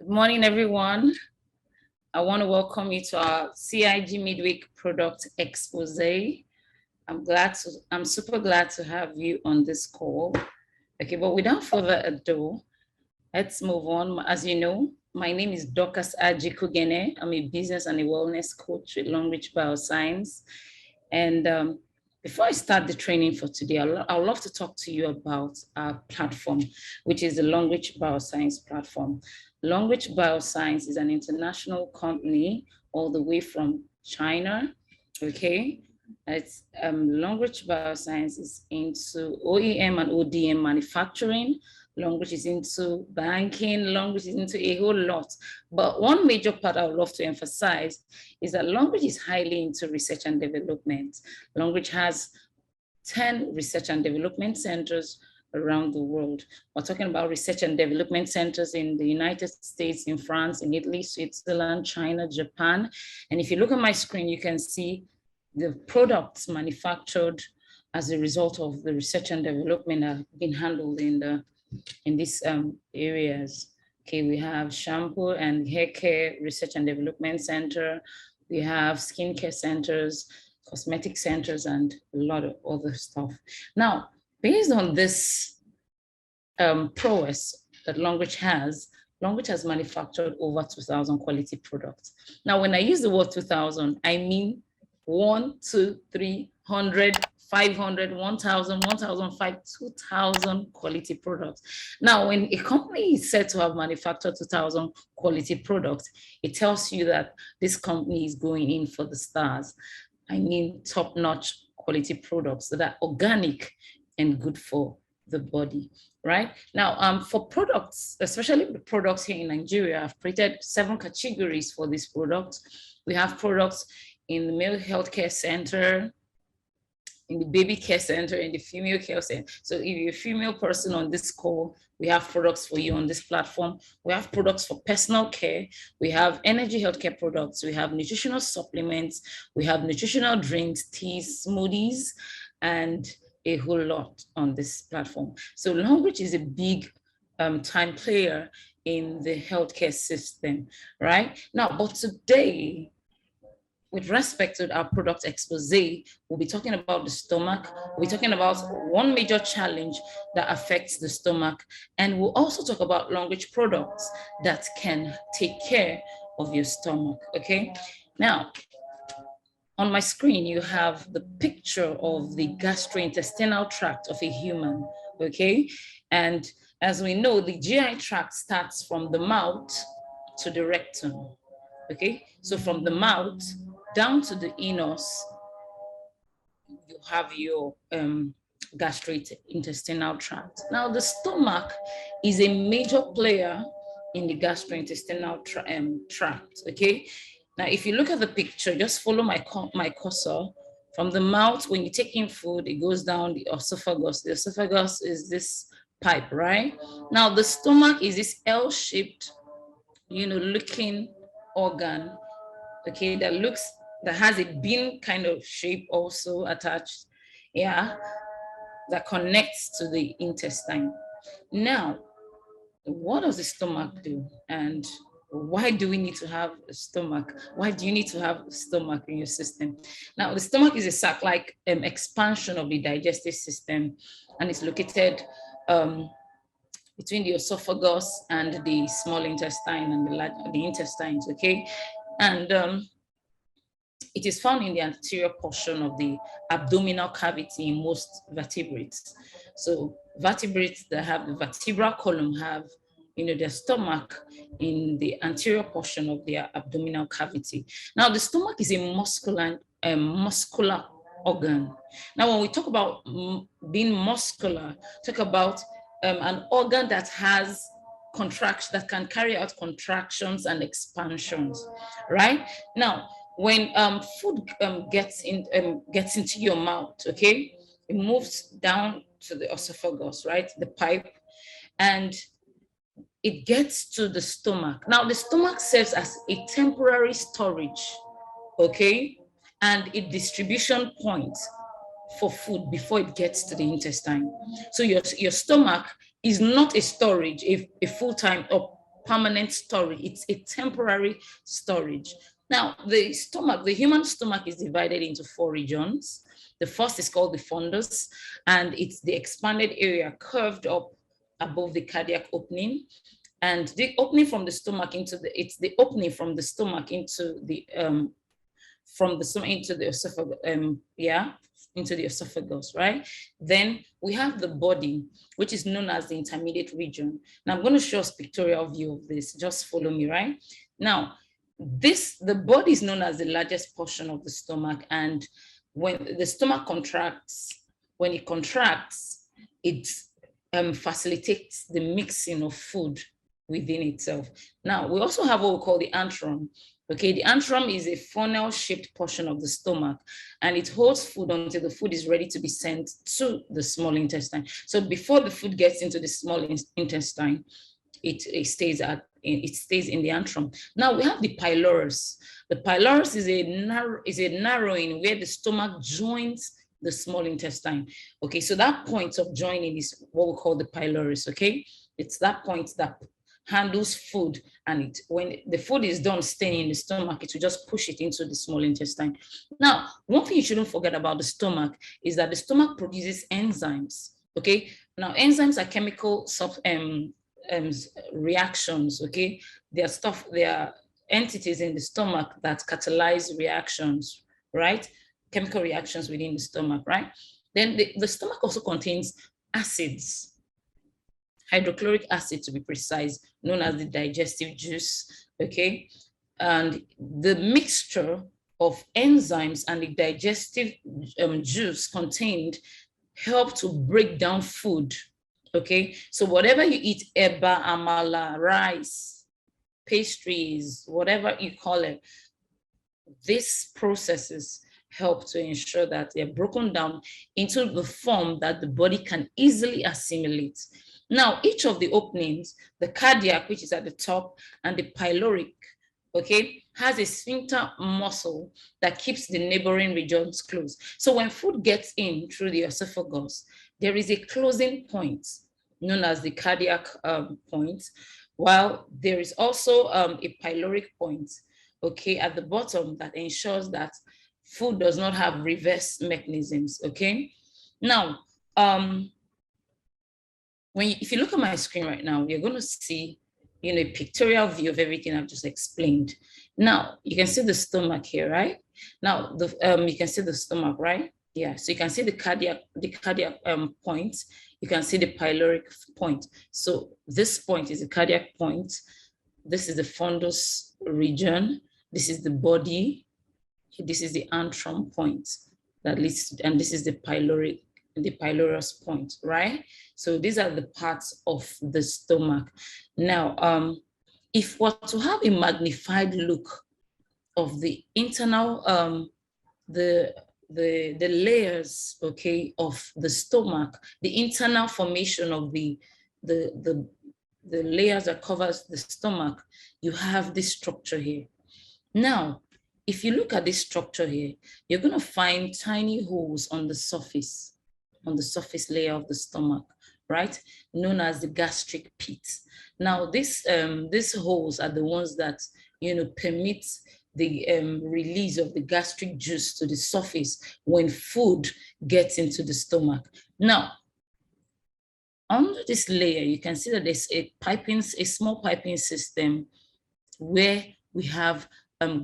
morning, everyone. I want to welcome you to our CIG Midweek Product Expose. I'm super glad to have you on this call. Okay, but without further ado, let's move on. As you know, my name is Dorcas Ajikugene. I'm a business and a wellness coach with Longrich Bioscience. And before I start the training for today, I'd love to talk to you about our platform, which is the Longrich Bioscience platform. Longrich Bioscience is an international company all the way from China, okay? It's Longrich Bioscience is into OEM and ODM manufacturing. Longrich is into banking. Longrich is into a whole lot. But one major part I would love to emphasize is that Longrich is highly into research and development. Longrich has 10 research and development centers around the world. We're talking about research and development centers in the United States, in France, in Italy, Switzerland, China, Japan. And if you look at my screen, you can see the products manufactured as a result of the research and development have been handled in these areas. Okay, we have shampoo and hair care research and development center. We have skincare centers, cosmetic centers, and a lot of other stuff. Now, based on this prowess that Longrich has manufactured over 2,000 quality products. Now, when I use the word 2,000, I mean 1, 2, 300, 500, 1,000, 1,005, 2,000 quality products. Now, when a company is said to have manufactured 2,000 quality products, it tells you that this company is going in for the stars. I mean, top-notch quality products that are organic and good for the body, right? Now, for products, especially the products here in Nigeria, I've created 7 categories for these products. We have products in the male healthcare center, in the baby care center, in the female care center. So if you're a female person on this call, we have products for you on this platform. We have products for personal care. We have energy healthcare products. We have nutritional supplements. We have nutritional drinks, teas, smoothies, and a whole lot on this platform. So Longrich is a big time player in the healthcare system, right? Now, but today, with respect to our product expose, we'll be talking about the stomach. We'll be talking about one major challenge that affects the stomach. And we'll also talk about Longrich products that can take care of your stomach, okay? Now, on my screen, you have the picture of the gastrointestinal tract of a human, okay? And as we know, the GI tract starts from the mouth to the rectum, okay? So from the mouth down to the anus, you have your gastrointestinal tract. Now, the stomach is a major player in the gastrointestinal tract, okay? Now, if you look at the picture, just follow my cursor. From the mouth, when you take in food, it goes down the esophagus. The esophagus is this pipe, right? Now, the stomach is this L-shaped, looking organ, okay, that has a bean kind of shape also attached, yeah, that connects to the intestine. Now, what does the stomach do? And why do we need to have a stomach? Why do you need to have a stomach in your system? Now, the stomach is a sac-like expansion of the digestive system, and it's located between the esophagus and the small intestine and the intestines, okay? And it is found in the anterior portion of the abdominal cavity in most vertebrates. So vertebrates that have the vertebral column have, their stomach in the anterior portion of their abdominal cavity. Now, the stomach is a muscular organ. Now, when we talk about being muscular, talk about an organ that has contractions, that can carry out contractions and expansions, right? Now, when food gets into your mouth, okay, it moves down to the esophagus, right, the pipe, and it gets to the stomach. Now, the stomach serves as a temporary storage, okay, and a distribution point for food before it gets to the intestine. So your stomach is not a storage, a full-time or permanent storage. It's a temporary storage. Now, the stomach, the human stomach is divided into 4 regions. The first is called the fundus, and it's the expanded area curved up above the cardiac opening. And the opening from the stomach into it's the opening from the stomach into the into the esophagus, into the esophagus, right? Then we have the body, which is known as the intermediate region. Now I'm going to show a pictorial view of this. Just follow me, right? Now, the body is known as the largest portion of the stomach, and when the stomach contracts, it facilitates the mixing of food within itself. Now, we also have what we call the antrum. Okay, the antrum is a funnel-shaped portion of the stomach, and it holds food until the food is ready to be sent to the small intestine. So before the food gets into the small intestine, it stays in the antrum. Now we have the pylorus. The pylorus is a narrowing where the stomach joins the small intestine. Okay, so that point of joining is what we call the pylorus. Okay, it's that point that handles food, and when the food is done staying in the stomach, it will just push it into the small intestine. Now, one thing you shouldn't forget about the stomach is that the stomach produces enzymes. Okay, now enzymes are chemical reactions. Okay, they are entities in the stomach that catalyze reactions, right? Chemical reactions within the stomach, right? Then the stomach also contains acids, hydrochloric acid to be precise, known as the digestive juice. Okay, and the mixture of enzymes and the digestive juice contained help to break down food. Okay, so whatever you eat, eba, amala, rice, pastries, whatever you call it, these processes help to ensure that they're broken down into the form that the body can easily assimilate. Now, each of the openings, the cardiac, which is at the top, and the pyloric, okay, has a sphincter muscle that keeps the neighboring regions closed. So when food gets in through the esophagus, there is a closing point known as the cardiac point, while there is also a pyloric point, okay, at the bottom that ensures that food does not have reverse mechanisms. Okay, now if you look at my screen right now, you're going to see, a pictorial view of everything I've just explained. Now you can see the stomach here, right? Now you can see the stomach, right? Yeah, so you can see the cardiac point. You can see the pyloric point. So this point is the cardiac point. This is the fundus region. This is the body. This is the antrum point that leads to, and this is the pylorus point, right? So these are the parts of the stomach. Now, if we're to have a magnified look of the internal, the layers, okay, of the stomach, the internal formation of the layers that covers the stomach, you have this structure here. Now, if you look at this structure here, you're going to find tiny holes on the surface layer of the stomach, right? Known as the gastric pit. Now, these holes are the ones that, permit the release of the gastric juice to the surface when food gets into the stomach. Now, under this layer, you can see that there's a small piping system where we have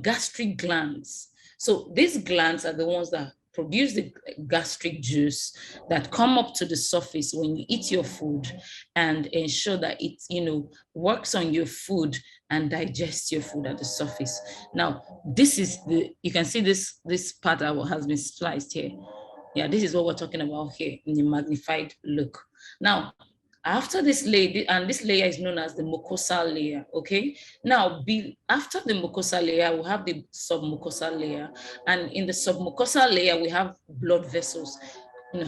gastric glands. So these glands are the ones that produce the gastric juice that come up to the surface when you eat your food and ensure that it, works on your food and digests your food at the surface. Now, this is you can see this part that has been spliced here. Yeah, this is what we're talking about here in the magnified look. Now, after this layer, and this layer is known as the mucosal layer, okay? Now, after the mucosal layer, we have the submucosal layer. And in the submucosal layer, we have blood vessels,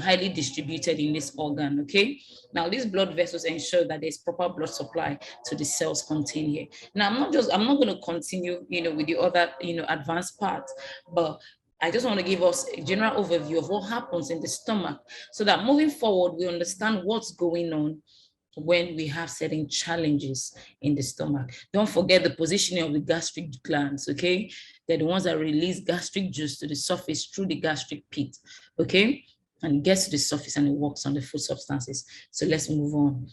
highly distributed in this organ, okay? Now, these blood vessels ensure that there's proper blood supply to the cells contained here. Now, I'm not going to continue, with the other, advanced parts, but I just want to give us a general overview of what happens in the stomach so that moving forward, we understand what's going on when we have certain challenges in the stomach. Don't forget the positioning of the gastric glands, okay? They're the ones that release gastric juice to the surface through the gastric pit, okay? And it gets to the surface and it works on the food substances. So let's move on.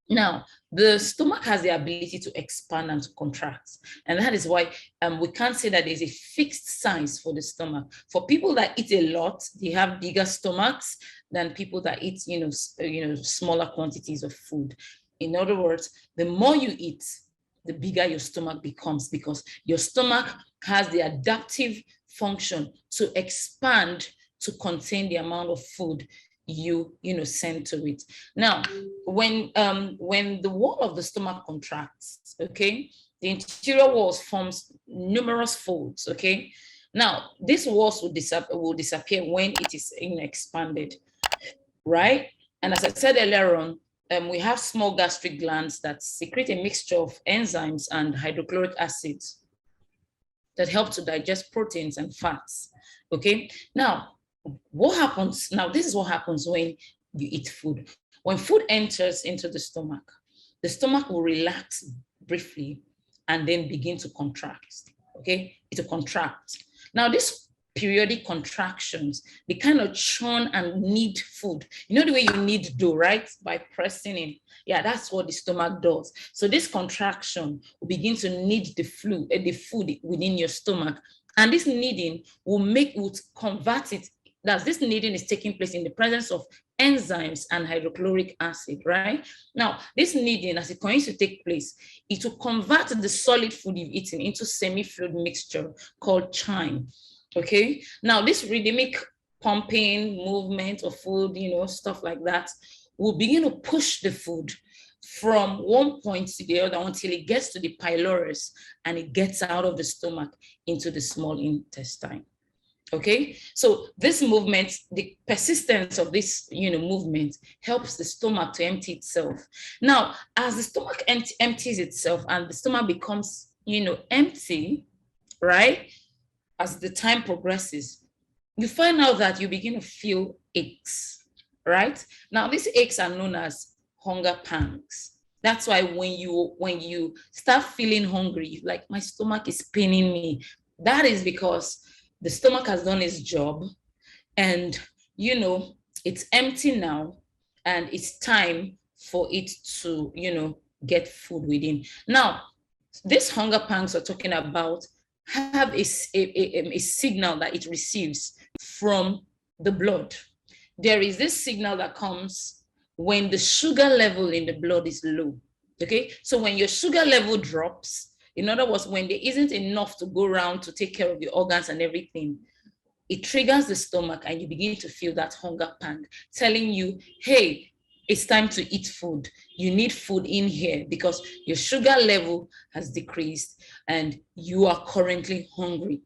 Now, the stomach has the ability to expand and to contract. And that is why we can't say that there's a fixed size for the stomach. For people that eat a lot, they have bigger stomachs than people that eat, smaller quantities of food. In other words, the more you eat, the bigger your stomach becomes, because your stomach has the adaptive function to expand to contain the amount of food you send to it. Now, when the wall of the stomach contracts, okay, the interior walls forms numerous folds, okay. Now, these walls will disappear when it is expanded, right? And as I said earlier on, we have small gastric glands that secrete a mixture of enzymes and hydrochloric acids that help to digest proteins and fats, okay. Now, what happens now? This is what happens when you eat food. When food enters into the stomach will relax briefly and then begin to contract. Okay, it will contract. Now, these periodic contractions, they kind of churn and knead food. You know the way you knead dough, right? By pressing in. Yeah, that's what the stomach does. So this contraction will begin to knead the food within your stomach, and this kneading will convert it. This kneading is taking place in the presence of enzymes and hydrochloric acid, right? Now, this kneading, as it continues to take place, it will convert the solid food you've eaten into semi-fluid mixture called chyme, okay? Now, this rhythmic pumping movement of food, stuff like that, will begin to push the food from one point to the other until it gets to the pylorus and it gets out of the stomach into the small intestine. Okay, so this movement, the persistence of this, movement helps the stomach to empty itself. Now, as the stomach empties itself and the stomach becomes, empty, right? As the time progresses, you find out that you begin to feel aches, right? Now, these aches are known as hunger pangs. That's why when you start feeling hungry, like my stomach is paining me, that is because the stomach has done its job and, it's empty now and it's time for it to, get food within. Now, these hunger pangs we're talking about have a signal that it receives from the blood. There is this signal that comes when the sugar level in the blood is low, okay? So when your sugar level drops, in other words, when there isn't enough to go around to take care of your organs and everything, it triggers the stomach and you begin to feel that hunger pang telling you, hey, it's time to eat food. You need food in here because your sugar level has decreased and you are currently hungry.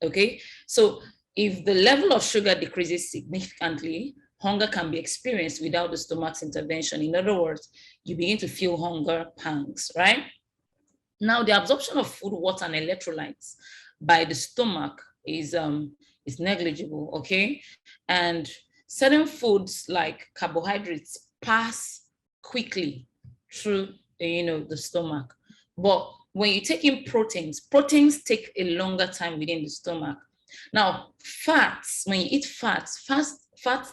Okay, so if the level of sugar decreases significantly, hunger can be experienced without the stomach's intervention. In other words, you begin to feel hunger pangs, right? Now, the absorption of food, water, and electrolytes by the stomach is negligible, okay? And certain foods like carbohydrates pass quickly through, the stomach. But when you take in proteins take a longer time within the stomach. Now, fats, when you eat fats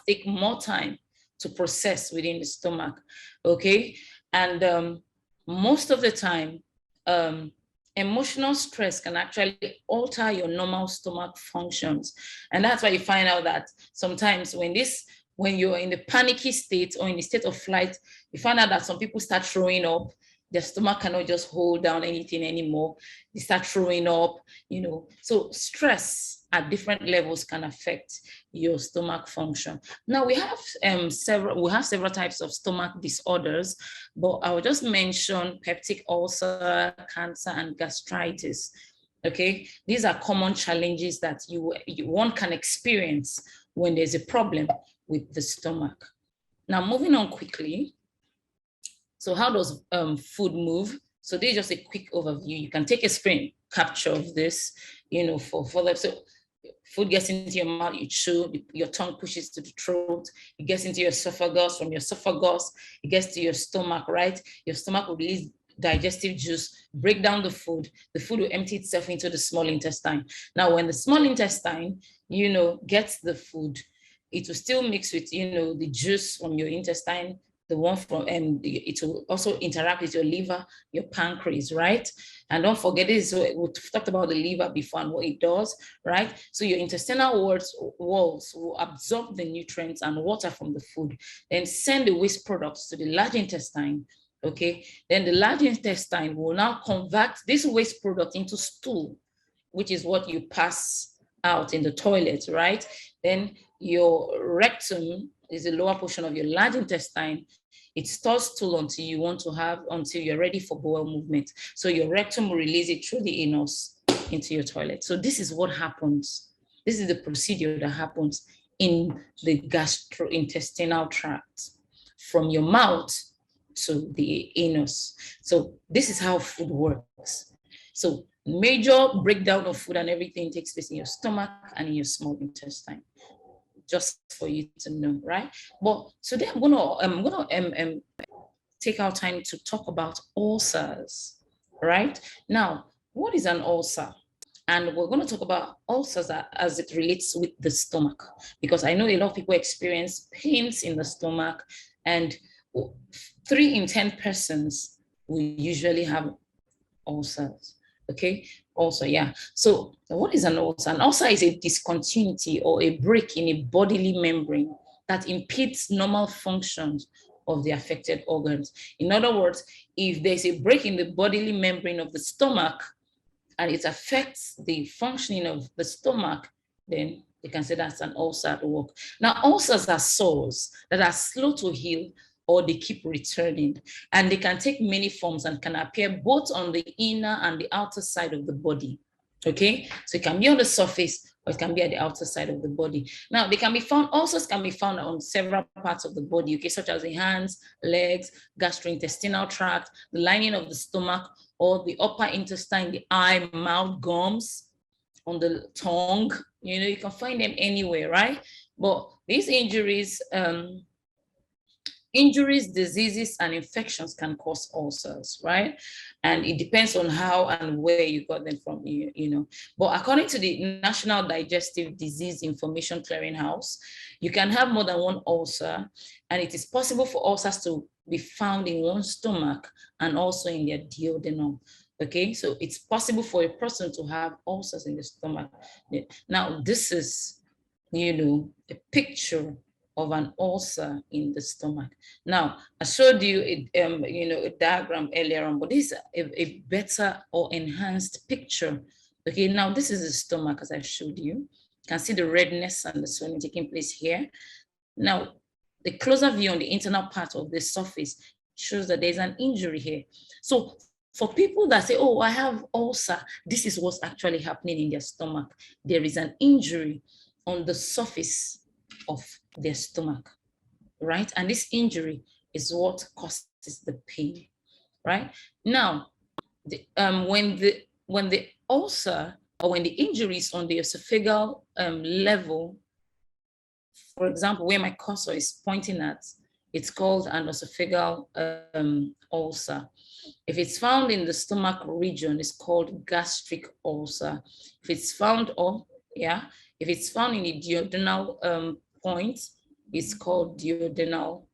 take more time to process within the stomach, okay? And most of the time, emotional stress can actually alter your normal stomach functions. And that's why you find out that sometimes when you're in the panicky state or in the state of flight, you find out that some people start throwing up. Their stomach cannot just hold down anything anymore. They start throwing up, So stress at different levels can affect your stomach function. Now we have several types of stomach disorders, but I will just mention peptic ulcer, cancer, and gastritis. Okay, these are common challenges that one can experience when there's a problem with the stomach. Now, moving on quickly. So how does food move? So this is just a quick overview. You can take a screen capture of this, for further. So Food gets into your mouth, you chew, your tongue pushes to the throat, it gets into your esophagus, from your esophagus, it gets to your stomach, right? Your stomach will release digestive juice, break down the food will empty itself into the small intestine. Now, when the small intestine, gets the food, it will still mix with, the juice from your intestine, the one from, it will also interact with your liver, your pancreas, right? And don't forget this, so we talked about the liver before and what it does, right? So your intestinal walls will absorb the nutrients and water from the food, then send the waste products to the large intestine, okay? Then the large intestine will now convert this waste product into stool, which is what you pass out in the toilet, right? Then your rectum is the lower portion of your large intestine. It stores stool until you're ready for bowel movement. So your rectum will release it through the anus into your toilet. So this is what happens. This is the procedure that happens in the gastrointestinal tract, from your mouth to the anus. So this is how food works. So major breakdown of food and everything takes place in your stomach and in your small intestine, just for you to know, right? But today I'm gonna take our time to talk about ulcers, right? Now, what is an ulcer? And we're going to talk about ulcers as it relates with the stomach, because I know a lot of people experience pains in the stomach, and 3 in 10 persons will usually have ulcers. Okay, ulcer, yeah. So what is an ulcer? An ulcer is a discontinuity or a break in a bodily membrane that impedes normal functions of the affected organs. In other words, if there's a break in the bodily membrane of the stomach and it affects the functioning of the stomach, then they can say that's an ulcer at work. Now, ulcers are sores that are slow to heal, or they keep returning, and they can take many forms and can appear both on the inner and the outer side of the body. Okay, so it can be on the surface or it can be at the outer side of the body. Now, ulcers can be found on several parts of the body, okay, such as the hands, legs, gastrointestinal tract, the lining of the stomach, or the upper intestine, the eye, mouth, gums, on the tongue. You can find them anywhere, right? But these injuries, diseases, and infections can cause ulcers, right? And it depends on how and where you got them from, But according to the National Digestive Disease Information Clearinghouse, you can have more than one ulcer, and it is possible for ulcers to be found in one's stomach and also in their duodenum. Okay, so it's possible for a person to have ulcers in the stomach. Now, this is, a picture of an ulcer in the stomach. Now, I showed you a diagram earlier on, but this is a better or enhanced picture. Okay, now this is the stomach, as I showed you. You can see the redness and the swelling taking place here. Now, the closer view on the internal part of the surface shows that there's an injury here. So for people that say, oh, I have ulcer, this is what's actually happening in their stomach. There is an injury on the surface of their stomach, right? And this injury is what causes the pain, right? Now, when the ulcer or when the injury is on the esophageal level, for example, where my cursor is pointing at, it's called an esophageal ulcer. If it's found in the stomach region, it's called gastric ulcer. If it's found if it's found in the duodenal point, it's called duodenal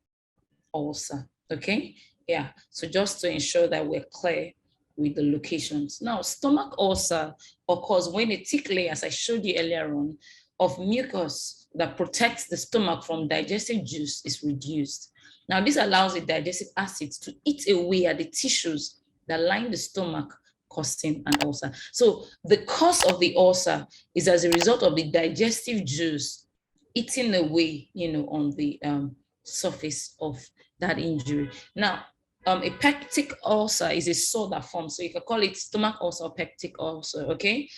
ulcer. Okay, yeah. So just to ensure that we're clear with the locations. Now, stomach ulcer occurs when a thick layer, as I showed you earlier on, of mucus that protects the stomach from digestive juice is reduced. Now, this allows the digestive acids to eat away at the tissues that line the stomach, causing an ulcer. So the cause of the ulcer is as a result of the digestive juice eating away, on the surface of that injury. Now, a peptic ulcer is a sore that forms. So you can call it stomach ulcer or peptic ulcer, okay?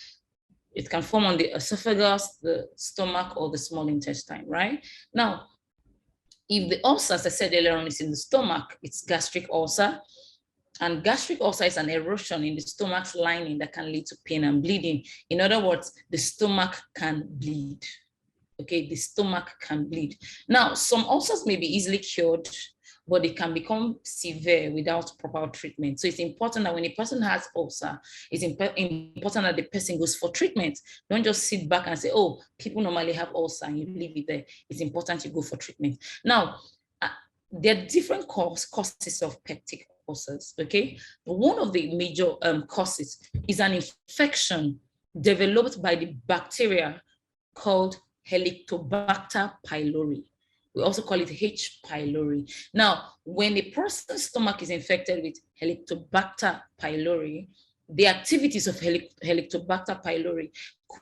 It can form on the esophagus, the stomach, or the small intestine, right? Now, if the ulcer, as I said earlier on, is in the stomach, it's gastric ulcer. And gastric ulcer is an erosion in the stomach's lining that can lead to pain and bleeding. In other words, the stomach can bleed. Okay, the stomach can bleed. Now, some ulcers may be easily cured, but they can become severe without proper treatment. So it's important that when a person has ulcer, it's important that the person goes for treatment. Don't just sit back and say, oh, people normally have ulcer and you leave it there. It's important you go for treatment. Now, there are different causes of peptic ulcers, okay? But one of the major causes is an infection developed by the bacteria called Helicobacter pylori. We also call it H. pylori. Now, when a person's stomach is infected with Helicobacter pylori, the activities of Helicobacter pylori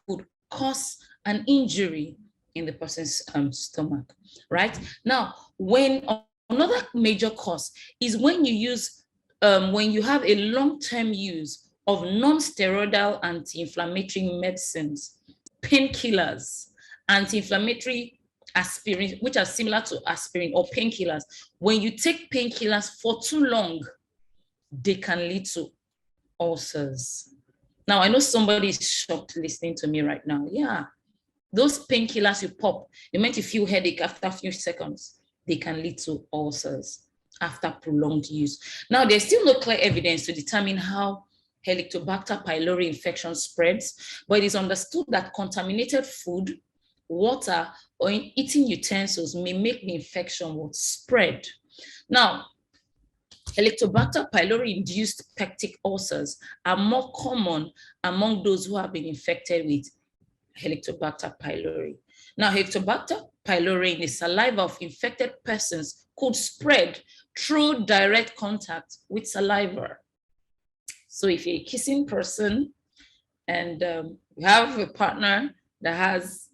could cause an injury in the person's stomach, right? Now, when another major cause is when you use, when you have a long-term use of non-steroidal anti-inflammatory medicines, painkillers, anti-inflammatory aspirin, which are similar to aspirin or painkillers. When you take painkillers for too long, they can lead to ulcers. Now, I know somebody is shocked listening to me right now. Yeah, those painkillers you pop, they make you feel headache after a few seconds. They can lead to ulcers after prolonged use. Now, there's still no clear evidence to determine how Helicobacter pylori infection spreads, but it is understood that contaminated food, water, or eating utensils may make the infection spread. Now, Helicobacter pylori-induced peptic ulcers are more common among those who have been infected with Helicobacter pylori. Now, Helicobacter pylori in the saliva of infected persons could spread through direct contact with saliva. So if you're a kissing person and you have a partner that has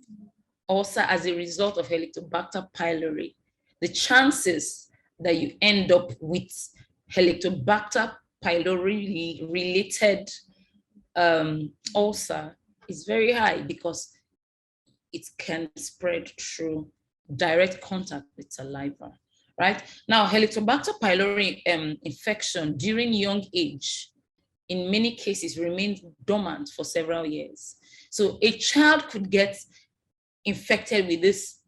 ulcer as a result of Helicobacter pylori, the chances that you end up with Helicobacter pylori related ulcer is very high because it can spread through direct contact with saliva, right? Now, Helicobacter pylori infection during young age in many cases remains dormant for several years. So a child could get infected with this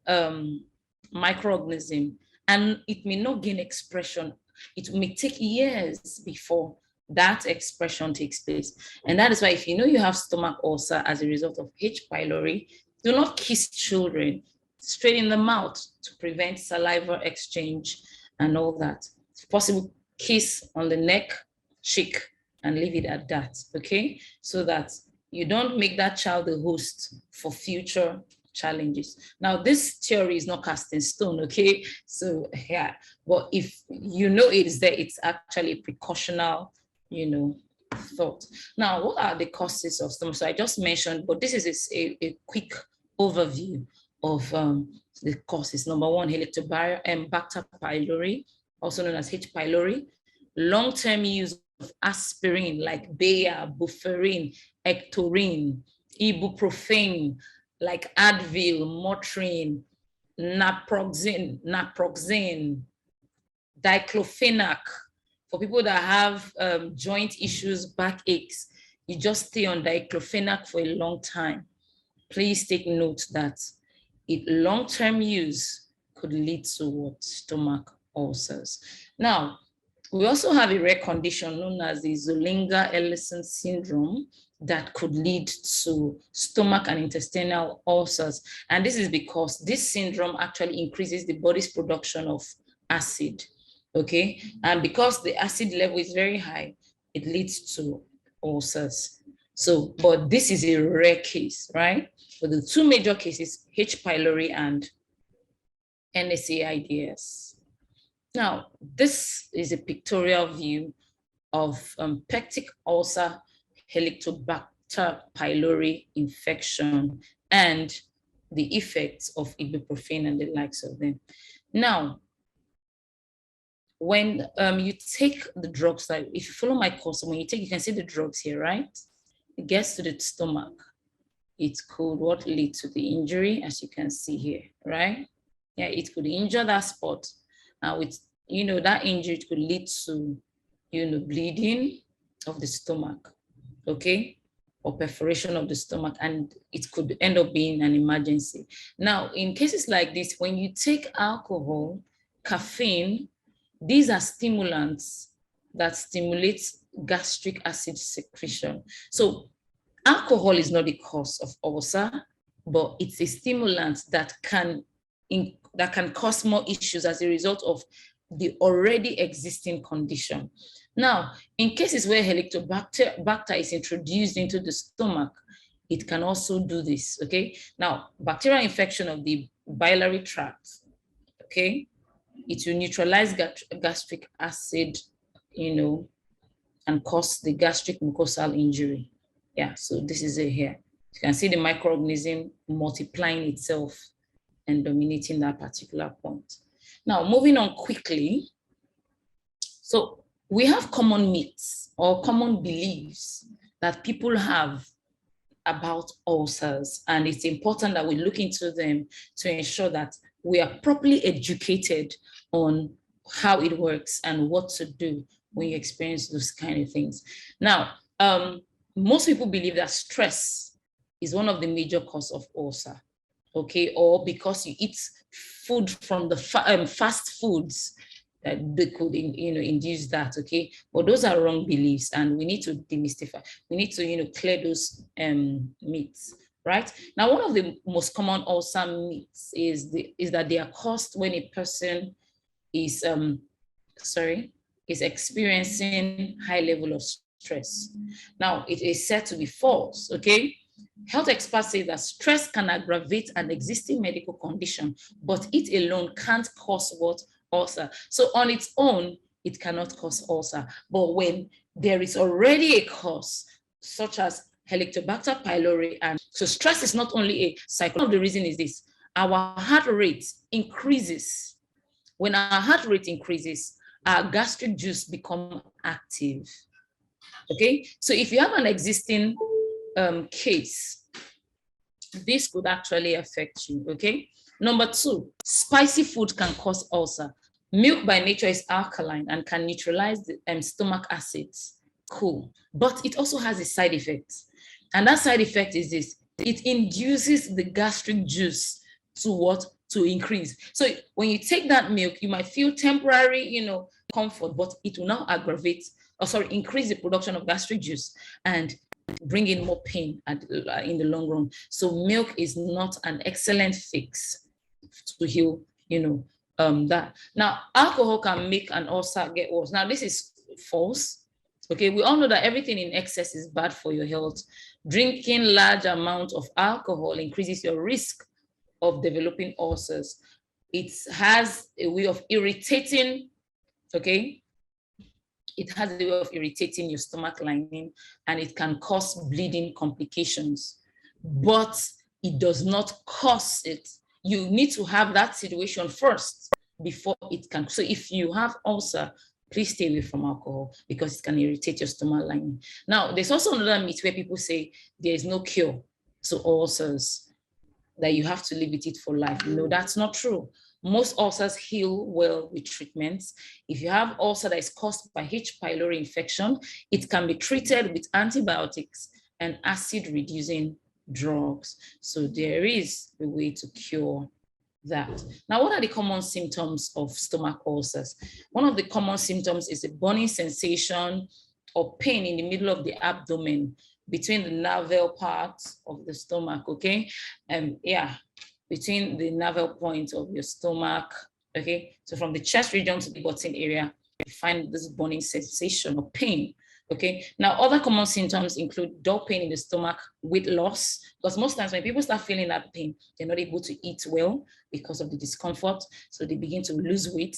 microorganism and it may not gain expression. It may take years before that expression takes place. And that is why if you know you have stomach ulcer as a result of H. pylori, do not kiss children straight in the mouth to prevent saliva exchange and all that. If possible, kiss on the neck, cheek, and leave it at that, okay? So that you don't make that child the host for future challenges. Now, this theory is not cast in stone, okay? So yeah, but if you know it is there, it's actually a precautional, thought. Now, what are the causes of stomach? So I just mentioned, but this is a quick overview of the causes. Number one, Helicobacter pylori, also known as H. pylori. Long-term use of aspirin like Bayer, Buferin, Ectorin, ibuprofen, like Advil, Motrin, naproxen, diclofenac. For people that have joint issues, backaches, you just stay on diclofenac for a long time. Please take note that long-term use could lead to stomach ulcers. Now, we also have a rare condition known as the Zollinger-Ellison syndrome that could lead to stomach and intestinal ulcers. And this is because this syndrome actually increases the body's production of acid, okay? And because the acid level is very high, it leads to ulcers. So, but this is a rare case, right? For the two major cases, H. pylori and NSAIDs. Now, this is a pictorial view of peptic ulcer, Helicobacter pylori infection, and the effects of ibuprofen and the likes of them. Now, when you take the drugs, like if you follow my course, when you take, you can see the drugs here, right? It gets to the stomach. It could lead to the injury, as you can see here, right? Yeah, it could injure that spot. With that injury, it could lead to bleeding of the stomach, okay, or perforation of the stomach, and it could end up being an emergency. Now, in cases like this, when you take alcohol, caffeine, these are stimulants that stimulate gastric acid secretion. So alcohol is not the cause of ulcer, but it's a stimulant that can cause more issues as a result of the already existing condition. Now, in cases where Helicobacter is introduced into the stomach, it can also do this, okay? Now, bacterial infection of the biliary tract, okay? It will neutralize gastric acid, and cause the gastric mucosal injury. Yeah, so this is it here. You can see the microorganism multiplying itself and dominating that particular point. Now, moving on quickly. So we have common myths or common beliefs that people have about ulcers, and it's important that we look into them to ensure that we are properly educated on how it works and what to do when you experience those kind of things. Now, most people believe that stress is one of the major causes of ulcer, okay, or because you eat food from the fast foods, they could induce that, okay? But those are wrong beliefs, and we need to demystify. We need to clear those myths, right? Now, one of the most common ulcer myths is that they are caused when a person is experiencing high level of stress. Now, it is said to be false, okay? Health experts say that stress can aggravate an existing medical condition, but it alone can't cause what? Ulcer. So on its own, it cannot cause ulcer. But when there is already a cause, such as Helicobacter pylori, and so stress is not only a psychological. The reason is this: our heart rate increases. When our heart rate increases, our gastric juice become active. Okay, so if you have an existing case, this could actually affect you. Okay. Number two, spicy food can cause ulcer. Milk by nature is alkaline and can neutralize the stomach acids. Cool. But it also has a side effect. And that side effect is this: it induces the gastric juice to increase. So when you take that milk, you might feel temporary, comfort, but it will now increase the production of gastric juice and bring in more pain in the long run. So milk is not an excellent fix to heal, that. Now, alcohol can make an ulcer get worse. Now, this is false. Okay, we all know that everything in excess is bad for your health. Drinking large amounts of alcohol increases your risk of developing ulcers. It has a way of irritating, okay? It has a way of irritating your stomach lining, and it can cause bleeding complications, but it does not cause it. You need to have that situation first before it can. So if you have ulcer, please stay away from alcohol because it can irritate your stomach lining. Now, there's also another myth where people say there is no cure to ulcers, that you have to live with it for life. No, that's not true. Most ulcers heal well with treatments. If you have ulcer that is caused by H. pylori infection, it can be treated with antibiotics and acid-reducing drugs. So there is a way to cure that. Now, what are the common symptoms of stomach ulcers? One of the common symptoms is a burning sensation or pain in the middle of the abdomen, between the navel part of the stomach, okay? Between the navel point of your stomach, okay? So from the chest region to the bottom area, you find this burning sensation or pain, okay? Now, other common symptoms include dull pain in the stomach, weight loss, because most times when people start feeling that pain, they're not able to eat well because of the discomfort, so they begin to lose weight.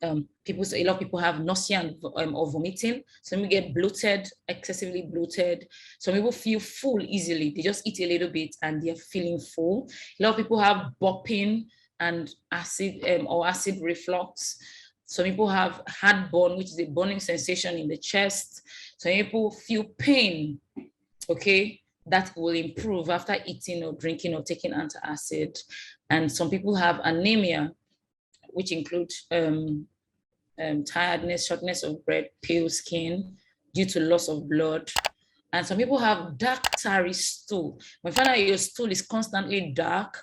A lot of people have nausea or vomiting. Some people get bloated, excessively bloated. Some people feel full easily. They just eat a little bit and they're feeling full. A lot of people have burping and acid reflux. Some people have heartburn, which is a burning sensation in the chest. Some people feel pain, okay, that will improve after eating or drinking or taking antacid. And some people have anemia, which includes tiredness, shortness of breath, pale skin due to loss of blood. And some people have dark, tarry stool. When you find out your stool is constantly dark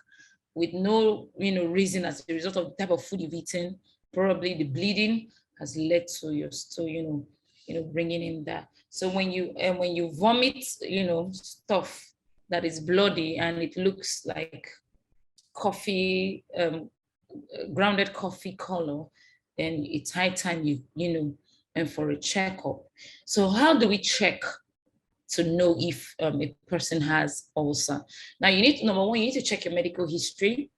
with no reason as a result of the type of food you've eaten, probably the bleeding has led to your stool, bringing in that. So when you vomit, stuff that is bloody and it looks like coffee, grounded coffee color, then it's high time and for a checkup. So how do we check to know if a person has ulcer? Now, number one, you need to check your medical history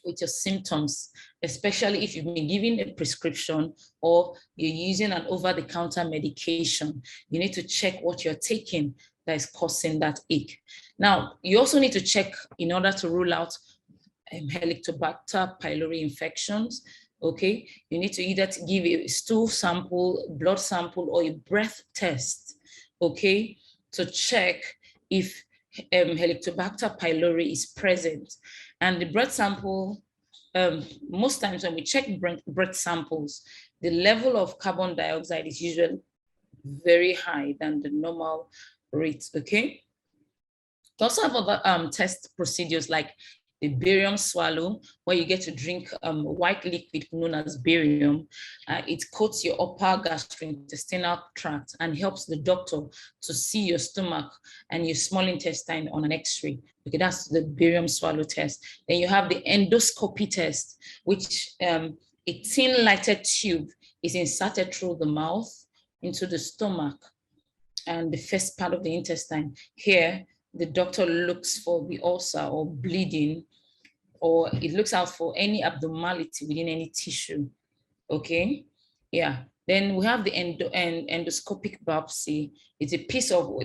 with your symptoms, especially if you've been given a prescription or you're using an over-the-counter medication. You need to check what you're taking that is causing that ache. Now, you also need to check in order to rule out Helicobacter pylori infections. Okay, you need to either give a stool sample, blood sample, or a breath test, okay, to check if Helicobacter pylori is present. And the breath sample, most times when we check breath samples, the level of carbon dioxide is usually very high than the normal rate, okay? We also have other test procedures like the barium swallow, where you get to drink white liquid known as barium. It coats your upper gastrointestinal tract and helps the doctor to see your stomach and your small intestine on an X-ray. Okay, that's the barium swallow test. Then you have the endoscopy test, which a thin lighted tube is inserted through the mouth into the stomach and the first part of the intestine. Here, the doctor looks for the ulcer or bleeding, or it looks out for any abnormality within any tissue, okay? Yeah, then we have the endoscopic biopsy. It's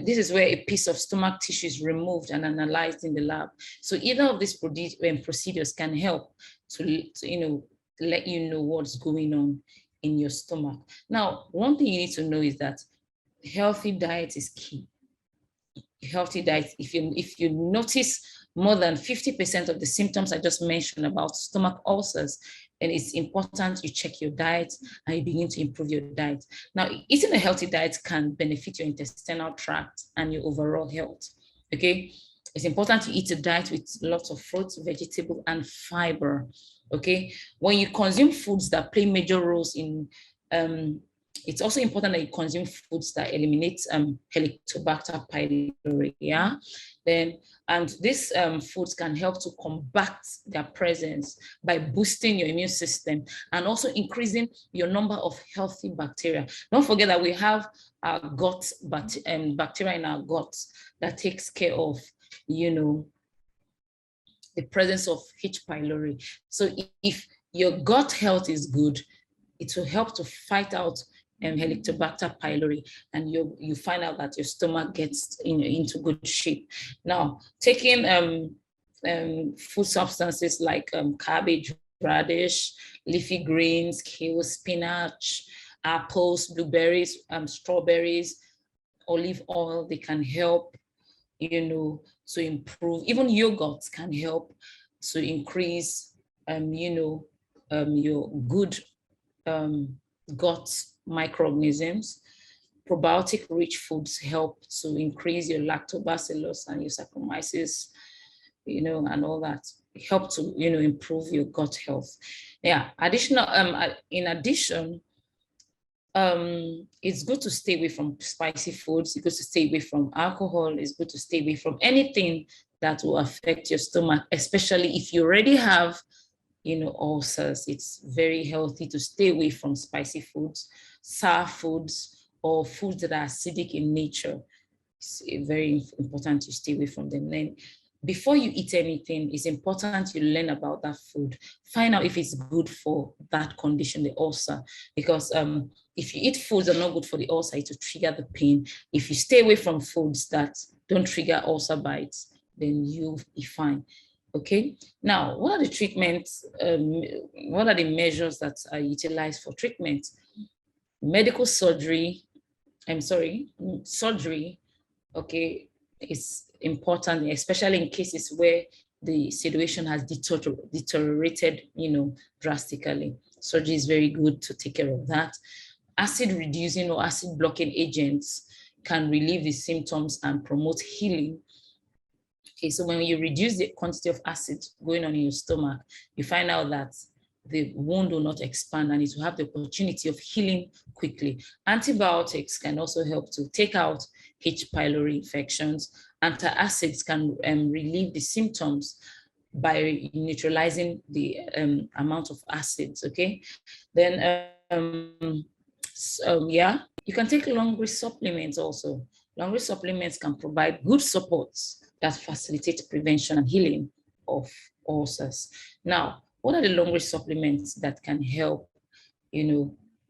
this is where a piece of stomach tissue is removed and analyzed in the lab. So either of these procedures can help to let you know what's going on in your stomach. Now, one thing you need to know is that healthy diet is key. Healthy diet, if you notice more than 50% of the symptoms I just mentioned about stomach ulcers, then it's important you check your diet and you begin to improve your diet. Now, eating a healthy diet can benefit your intestinal tract and your overall health, okay? It's important to eat a diet with lots of fruits, vegetables, and fiber, okay? When you consume foods that play major roles in it's also important that you consume foods that eliminate Helicobacter pylori, yeah? And these foods can help to combat their presence by boosting your immune system and also increasing your number of healthy bacteria. Don't forget that we have our gut, bacteria in our guts that takes care of, the presence of H. pylori. So if your gut health is good, it will help to fight out Helicobacter pylori, and you find out that your stomach gets into good shape. Now, taking food substances like cabbage, radish, leafy greens, kale, spinach, apples, blueberries, strawberries, olive oil, they can help, to improve. Even yogurt can help to increase, your good gut microorganisms. Probiotic rich foods help to increase your lactobacillus and your Saccharomyces, and all that. Help to improve your gut health. Yeah. In addition, it's good to stay away from spicy foods. It's good to stay away from alcohol. It's good to stay away from anything that will affect your stomach, especially if you already have ulcers. It's very healthy to stay away from spicy foods, sour foods, or foods that are acidic in nature. It's very important to stay away from them. Then, before you eat anything, it's important you learn about that food. Find out if it's good for that condition, the ulcer, because if you eat foods that are not good for the ulcer, it will trigger the pain. If you stay away from foods that don't trigger ulcer bites, then you'll be fine. Okay, now, what are the treatments? What are the measures that are utilized for treatment? Medical surgery, surgery, okay, is important, especially in cases where the situation has deteriorated, drastically. surgery is very good to take care of that. Acid reducing or acid blocking agents can relieve the symptoms and promote healing. Okay, so when you reduce the quantity of acid going on in your stomach, you find out that the wound will not expand and it will have the opportunity of healing quickly. Antibiotics can also help to take out H. pylori infections. Antacids can relieve the symptoms by neutralizing the amount of acids, okay? Then, yeah, you can take Longrich supplements also. Longrich supplements can provide good supports that facilitate prevention and healing of ulcers. Now, what are the Longrich supplements that can help,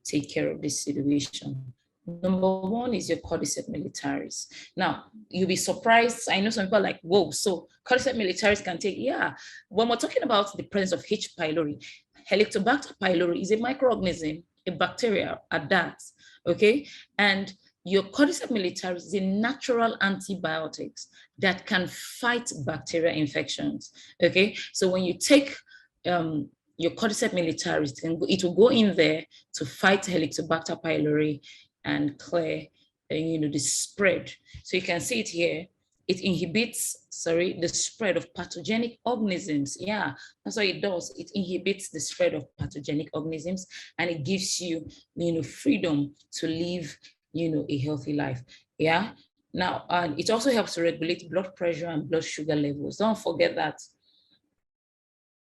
take care of this situation? Number one is your cordyceps militaris. Now, you'll be surprised. I know some people are like, whoa, so cordyceps militaris can take, yeah. When we're talking about the presence of H. pylori, Helicobacter pylori is a microorganism, a bacteria at that, okay? And your cordyceps militaris is a natural antibiotics that can fight bacterial infections, okay? So when you take your cordyceps militaris, it will go in there to fight Helicobacter pylori and clear, the spread. So you can see it here. It inhibits, the spread of pathogenic organisms. Yeah, that's what it does. It inhibits the spread of pathogenic organisms, and it gives you, freedom to live, a healthy life. Yeah. Now, it also helps to regulate blood pressure and blood sugar levels. Don't forget that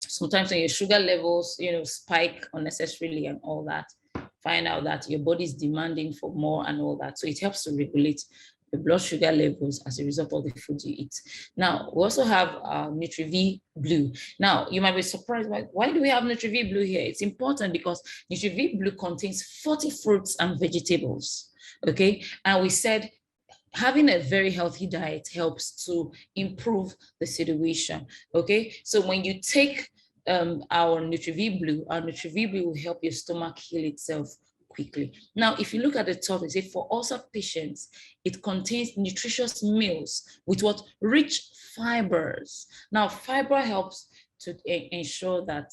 sometimes when your sugar levels, spike unnecessarily and all that, find out that your body is demanding for more and all that. So it helps to regulate the blood sugar levels as a result of the food you eat. Now, we also have NutriV Blue. Now, you might be surprised, why do we have NutriV Blue here? It's important because NutriV Blue contains 40 fruits and vegetables, okay? And we said having a very healthy diet helps to improve the situation, okay? So when you take our NutriV Blue will help your stomach heal itself quickly. Now, if you look at the top, it says for ulcer patients, it contains nutritious meals with what? Rich fibers. Now, fiber helps to ensure that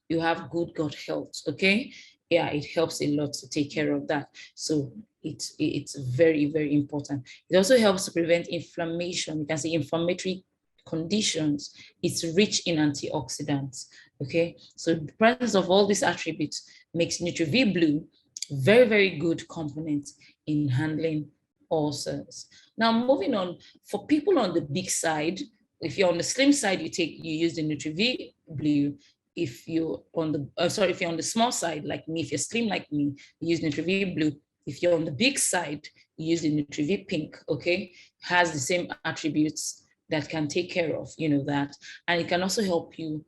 you have good gut health, okay? Yeah, it helps a lot to take care of that. So it's very, very important. It also helps to prevent inflammation. You can see inflammatory conditions. It's rich in antioxidants, okay? So the presence of all these attributes makes NutriV Blue very, very good component in handling ulcers. Now, moving on, for people on the big side, if you're on the slim side, you use the NutriV Blue. If you're on the small side, like me, if you're slim like me, you use NutriV Blue. If you're on the big side, you use the NutriV Pink, okay? Has the same attributes that can take care of, that. And it can also help you,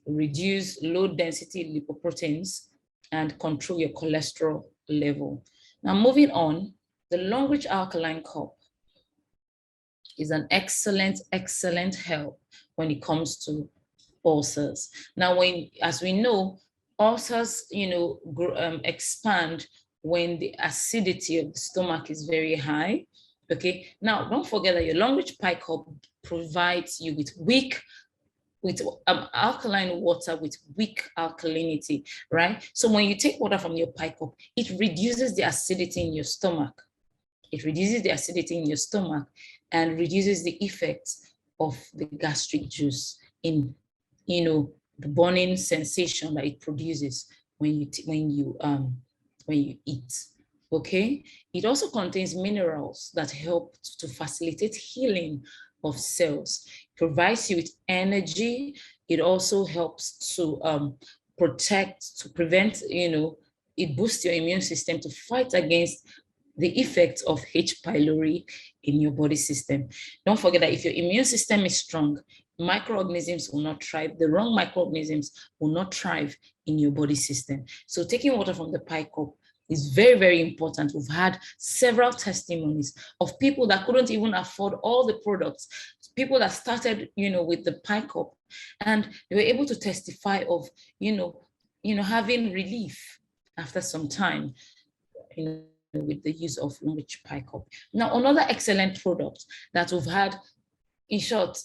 reduce low density lipoproteins and control your cholesterol level. Now, moving on, the Longrich Alkaline Cup is an excellent, excellent help when it comes to ulcers. Now, as we know, ulcers, expand when the acidity of the stomach is very high. Okay. Now, don't forget that your Longrich Pie Cup provides you with alkaline water with weak alkalinity, right? So when you take water from your pie cup, it reduces the acidity in your stomach. It reduces the acidity in your stomach and reduces the effects of the gastric juice in, the burning sensation that it produces when you eat. Okay, it also contains minerals that help to facilitate healing of cells, provides you with energy. It also helps to prevent, it boosts your immune system to fight against the effects of H. pylori in your body system. Don't forget that if your immune system is strong, microorganisms will not thrive. The wrong microorganisms will not thrive in your body system. So taking water from the pie cup is very, very important. We've had several testimonies of people that couldn't even afford all the products, people that started, with the pie cup, and they were able to testify of, having relief after some time, with the use of Longrich Pie Cup. Now, another excellent product that we've had, in short,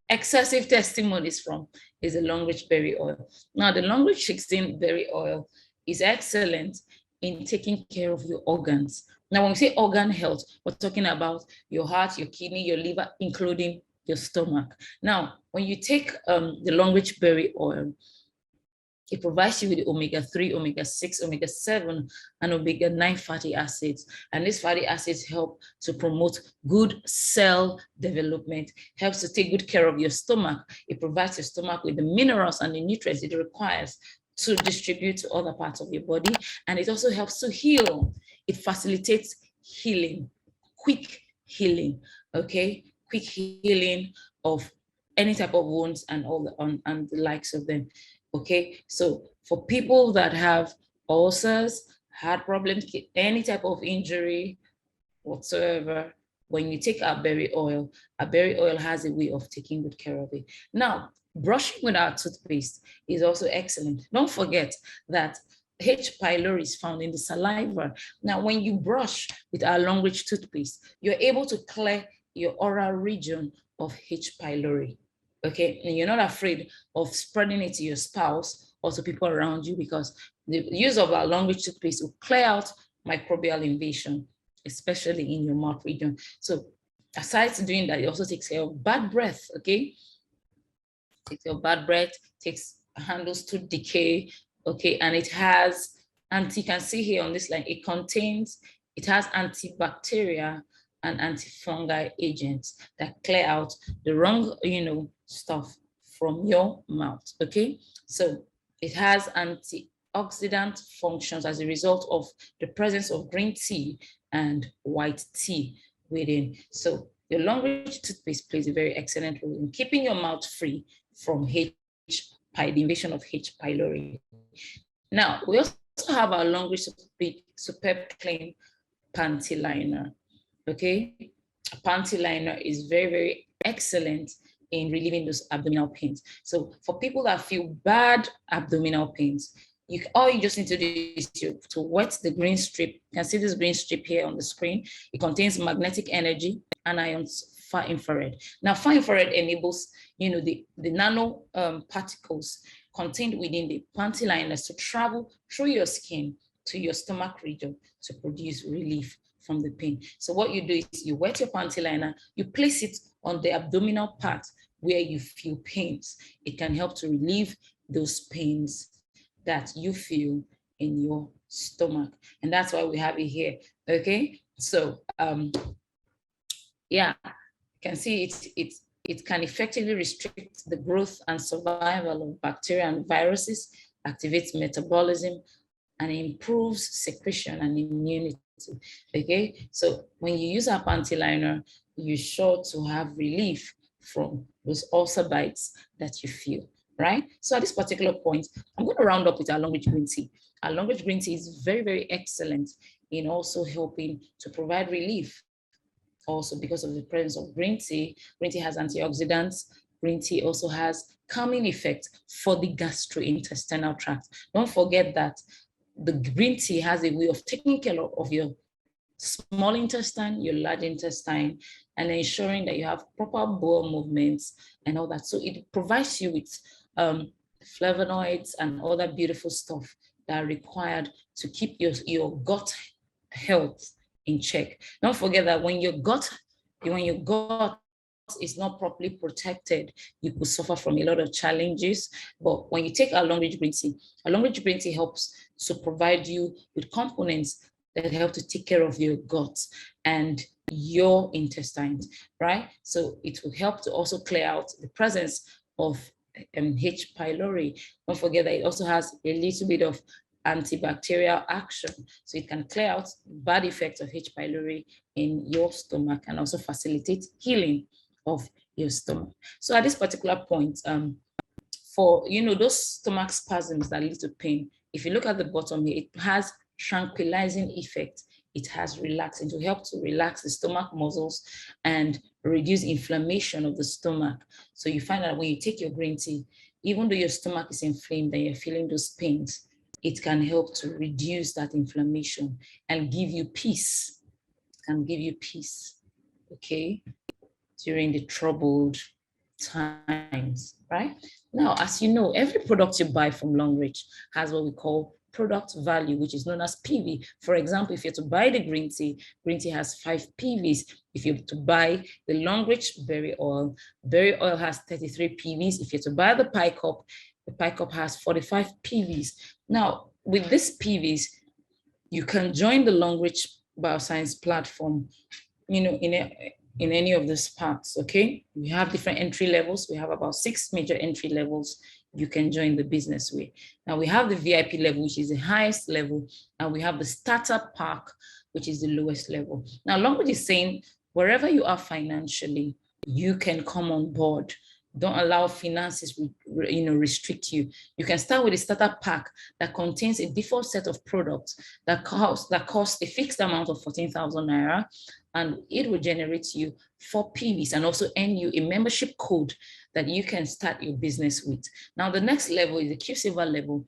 excessive testimonies from is the Longrich berry oil. Now, the Longrich 16 berry oil is excellent in taking care of your organs. Now, when we say organ health, we're talking about your heart, your kidney, your liver, including your stomach. Now, when you take the Longrich berry oil, it provides you with omega-3, omega-6, omega-7, and omega-9 fatty acids. And these fatty acids help to promote good cell development, helps to take good care of your stomach. It provides your stomach with the minerals and the nutrients it requires to distribute to other parts of your body. And it also helps to heal. It facilitates healing, quick healing, okay? Quick healing of any type of wounds and all and the likes of them. Okay, so for people that have ulcers, heart problems, any type of injury whatsoever, when you take our berry oil has a way of taking good care of it. Now, brushing with our toothpaste is also excellent. Don't forget that H. pylori is found in the saliva. Now, when you brush with our Longrich toothpaste, you're able to clear your oral region of H. pylori. Okay, and you're not afraid of spreading it to your spouse or to people around you, because the use of our Longrich toothpaste will clear out microbial invasion, especially in your mouth region. So aside from doing that, it also takes care of bad breath, okay? Takes care of bad breath, handles tooth decay, okay? And it has, you can see here on this line, it has antibacterial and antifungal agents that clear out the wrong, stuff from your mouth, okay? So it has antioxidant functions as a result of the presence of green tea and white tea within. So the Longrich toothpaste plays a very excellent role in keeping your mouth free from the invasion of H. pylori. Now, we also have our Longrich Superb Clean Panty Liner. Okay, a panty liner is very, very excellent in relieving those abdominal pains. So for people that feel bad abdominal pains, all you just need to do is to wet the green strip. You can see this green strip here on the screen. It contains magnetic energy, anions, far infrared. Now, far infrared enables, the nano particles contained within the panty liners to travel through your skin to your stomach region to produce relief from the pain. So what you do is you wet your panty liner, you place it on the abdominal part where you feel pains. It can help to relieve those pains that you feel in your stomach. And that's why we have it here, okay? So, yeah, you can see it can effectively restrict the growth and survival of bacteria and viruses, activates metabolism, and improves secretion and immunity. Okay, so when you use a panty liner, you're sure to have relief from those ulcer bites that you feel, right? So at this particular point, I'm going to round up with our Longrich green tea. Our Longrich green tea is very, very excellent in also helping to provide relief. Also, because of the presence of green tea has antioxidants. Green tea also has calming effect for the gastrointestinal tract. Don't forget that the green tea has a way of taking care of your small intestine, your large intestine, and ensuring that you have proper bowel movements and all that. So it provides you with flavonoids and other beautiful stuff that are required to keep your gut health in check. Don't forget that when your gut is not properly protected, you could suffer from a lot of challenges. But when you take a Longrich green tea helps to provide you with components that help to take care of your gut and your intestines, right? So it will help to also clear out the presence of H. pylori. Don't forget that it also has a little bit of antibacterial action. So it can clear out bad effects of H. pylori in your stomach and also facilitate healing of your stomach. So at this particular point, for those stomach spasms that lead to pain, if you look at the bottom here, it has tranquilizing effect. It has relaxing to help to relax the stomach muscles and reduce inflammation of the stomach. So you find that when you take your green tea, even though your stomach is inflamed and you're feeling those pains, it can help to reduce that inflammation and give you peace. It can give you peace, okay, during the troubled times, right? Now, as you know, every product you buy from Longrich has what we call product value, which is known as PV. For example, if you're to buy the green tea has 5 PVs. If you're to buy the Longrich berry oil has 33 PVs. If you're to buy the pie cup has 45 PVs. Now, with these PVs, you can join the Longrich Bioscience platform, in any of these parts, okay? We have different entry levels. We have about 6 major entry levels you can join the business with. Now we have the VIP level, which is the highest level, and we have the startup pack, which is the lowest level. Now, Longrich is saying, wherever you are financially, you can come on board. Don't allow finances restrict you. You can start with a starter pack that contains a default set of products that cost a fixed amount of 14,000 naira, and it will generate you 4 PVs and also earn you a membership code that you can start your business with. Now, the next level is the Q Silver level.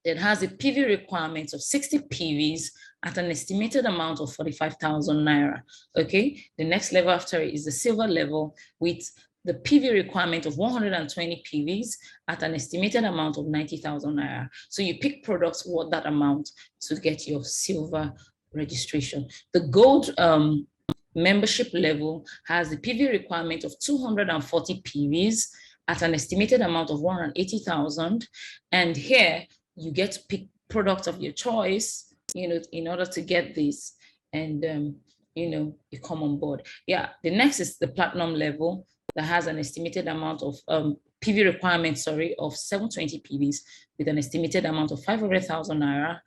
It has a PV requirement of 60 PVs at an estimated amount of 45,000 naira. Okay, the next level after it is the Silver level with the PV requirement of 120 PVs at an estimated amount of 90,000 naira. So you pick products worth that amount to get your silver registration. The gold membership level has the PV requirement of 240 PVs at an estimated amount of 180,000. And here you get to pick products of your choice, in order to get this. And, you come on board. Yeah, the next is the platinum level that has an estimated amount of PV requirement, of 720 PVs with an estimated amount of 500,000 naira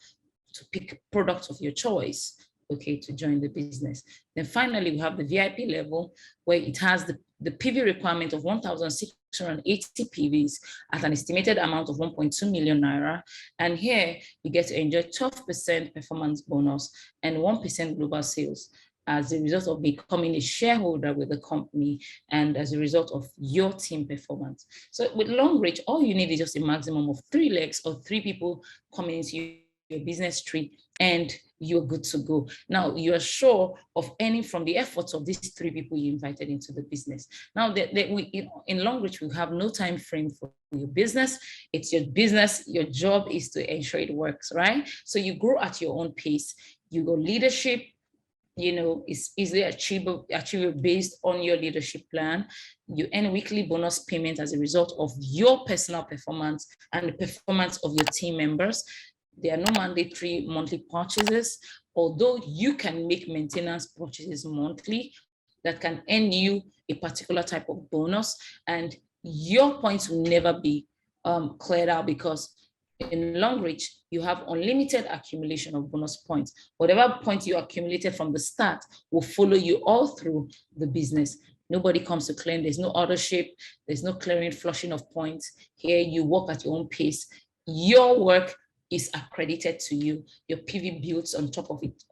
to pick products of your choice, okay, to join the business. Then finally, we have the VIP level where it has the PV requirement of 1,680 PVs at an estimated amount of 1.2 million naira. And here you get to enjoy 12% performance bonus and 1% global sales as a result of becoming a shareholder with the company and as a result of your team performance. So with Longrich, all you need is just a maximum of 3 legs or 3 people coming into your business tree, and you're good to go. Now, you are sure of earning from the efforts of these 3 people you invited into the business. Now, in Longrich, we have no time frame for your business. It's your business. Your job is to ensure it works, right? So you grow at your own pace. You go leadership, is easily achievable based on your leadership plan. You earn weekly bonus payment as a result of your personal performance and the performance of your team members. There are no mandatory monthly purchases, although you can make maintenance purchases monthly that can earn you a particular type of bonus, and your points will never be cleared out because in Longrich, you have unlimited accumulation of bonus points. Whatever points you accumulated from the start will follow you all through the business. Nobody comes to claim. There's no ownership. There's no clearing, flushing of points. Here, you work at your own pace. Your work is accredited to you. Your PV builds on top of it,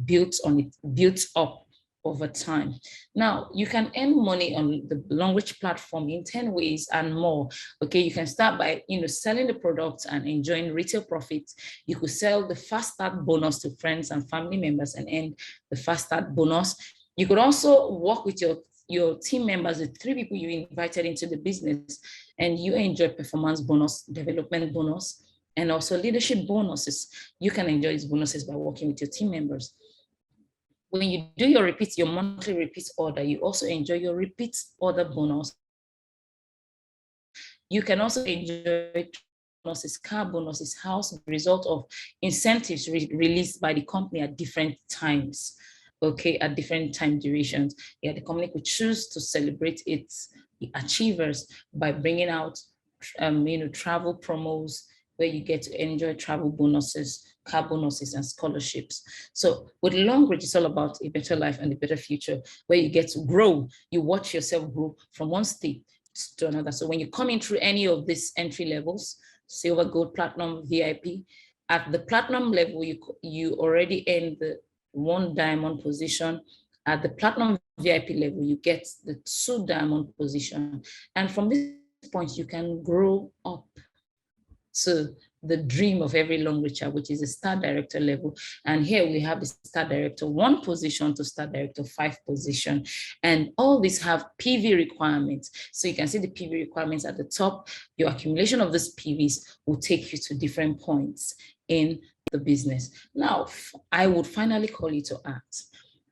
builds up over time. Now, you can earn money on the Longrich platform in 10 ways and more. Okay, you can start by selling the products and enjoying retail profits. You could sell the fast start bonus to friends and family members and earn the fast start bonus. You could also work with your team members, the 3 people you invited into the business, and you enjoy performance bonus, development bonus, and also leadership bonuses. You can enjoy these bonuses by working with your team members. When you do your monthly repeat order, you also enjoy your repeat order bonus. You can also enjoy bonuses, car bonuses, house, result of incentives released by the company at different times, okay, at different time durations. Yeah, the company could choose to celebrate its achievers by bringing out, travel promos where you get to enjoy travel bonuses, car bonuses, and scholarships. So with Longrich, it's all about a better life and a better future where you get to grow. You watch yourself grow from one state to another. So when you come in through any of these entry levels, silver, gold, platinum, VIP, at the platinum level, you already earn the 1 diamond position. At the platinum VIP level, you get the 2 diamond position. And from this point, you can grow up to the dream of every Longricher, which is a star director level. And here we have the star director 1 position to star director 5 position. And all these have PV requirements. So you can see the PV requirements at the top. Your accumulation of these PVs will take you to different points in the business. Now, I would finally call you to act.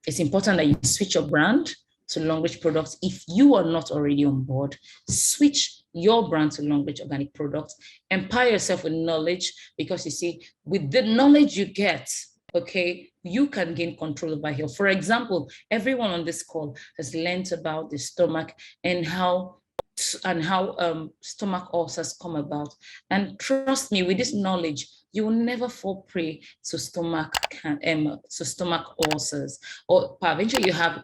It's important that you switch your brand to Longrich products. If you are not already on board, switch your brand to Longrich organic products. Empower yourself with knowledge, because you see, with the knowledge you get, okay, you can gain control over health. For example, everyone on this call has learned about the stomach and how stomach ulcers come about. And trust me, with this knowledge, you will never fall prey to stomach ulcers, or eventually you have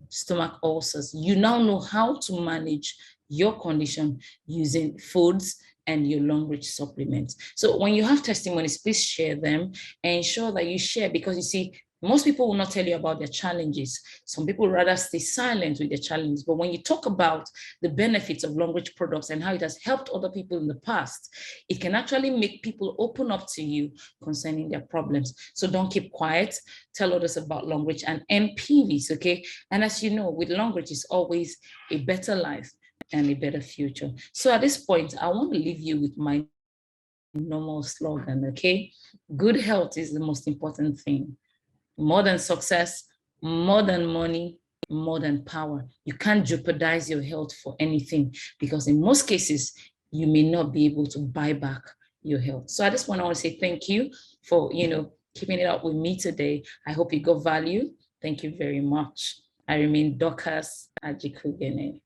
stomach ulcers. You now know how to manage your condition using foods and your Longrich supplements. So when you have testimonies, please share them and ensure that you share, because you see, most people will not tell you about their challenges. Some people rather stay silent with their challenges. But when you talk about the benefits of Longrich products and how it has helped other people in the past, it can actually make people open up to you concerning their problems. So don't keep quiet. Tell others about Longrich and MPVs, okay? And as you know, with Longrich, it's always a better life and a better future. So at this point, I want to leave you with my normal slogan, okay? Good health is the most important thing. More than success, more than money, more than power. You can't jeopardize your health for anything, because in most cases, you may not be able to buy back your health. So at this point, I want to say thank you for, keeping it up with me today. I hope you got value. Thank you very much. I remain Dorcas Ajikugene.